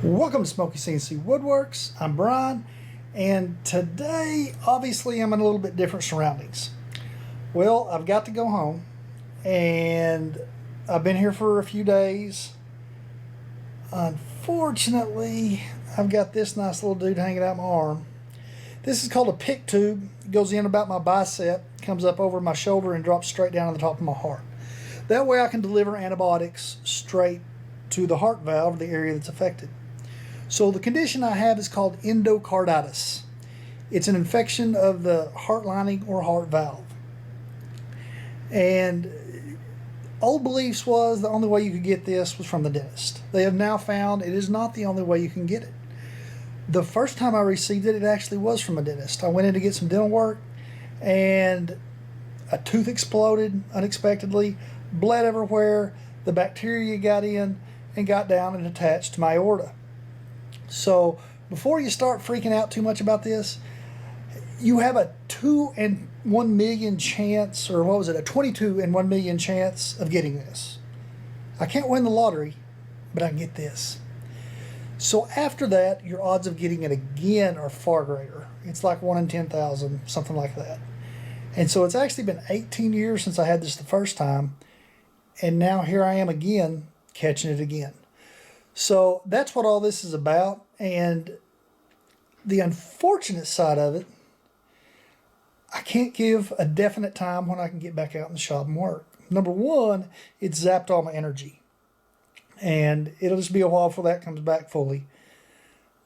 Welcome to Smokey CNC Woodworks. I'm Brian, and today obviously I'm in a little bit different surroundings. Well, I've got to go home, and I've been here for a few days. Unfortunately, I've got this nice little dude hanging out my arm. This is called a pick tube. It goes in about my bicep, comes up over my shoulder, and drops straight down to the top of my heart. That way I can deliver antibiotics straight to the heart valve, the area that's affected. So the condition I have is called endocarditis. It's an infection of the heart lining or heart valve. And old beliefs was the only way you could get this was from the dentist. They have now found it is not the only way you can get it. The first time I received it, it actually was from a dentist. I went in to get some dental work, and a tooth exploded unexpectedly, bled everywhere, the bacteria got in and got down and attached to my aorta. So before you start freaking out too much about this, you have a 2 in 1 million chance, or what was it, a 22 in 1 million chance of getting this. I can't win the lottery, but I can get this. So after that, your odds of getting it again are far greater. It's like 1 in 10,000, something like that. And so it's actually been 18 years since I had this the first time, and now here I am again, catching it again. So that's what all this is about, and the unfortunate side of it, I can't give a definite time when I can get back out in the shop and work. Number one, it's zapped all my energy, and it'll just be a while before that comes back fully.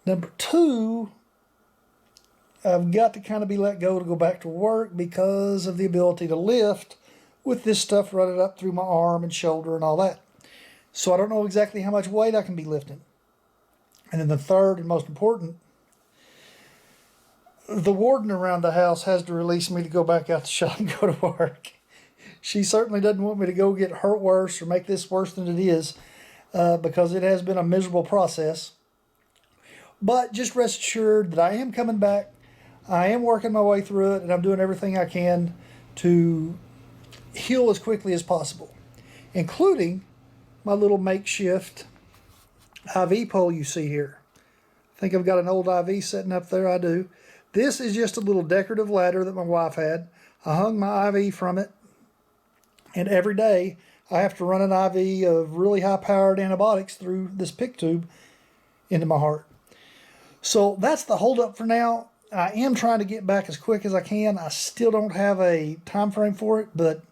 Number two, I've got to kind of be let go to go back to work because of the ability to lift with this stuff running up through my arm and shoulder and all that. So I don't know exactly how much weight I can be lifting. And then the third and most important, the warden around the house has to release me to go back out the shop and go to work. She certainly doesn't want me to go get hurt worse or make this worse than it is, because it has been a miserable process. But just rest assured that I am coming back. I am working my way through it, and I'm doing everything I can to heal as quickly as possible, including my little makeshift IV pole you see here. I think I've got an old IV sitting up there. I do. This is just a little decorative ladder that my wife had. I hung my IV from it, and every day I have to run an IV of really high-powered antibiotics through this pick tube into my heart. So that's the holdup for now. I am trying to get back as quick as I can. I still don't have a time frame for it, but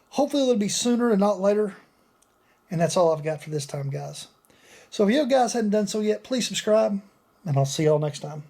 hopefully it'll be sooner and not later. And that's all I've got for this time, guys. So if you guys hadn't done so yet, please subscribe, and I'll see y'all next time.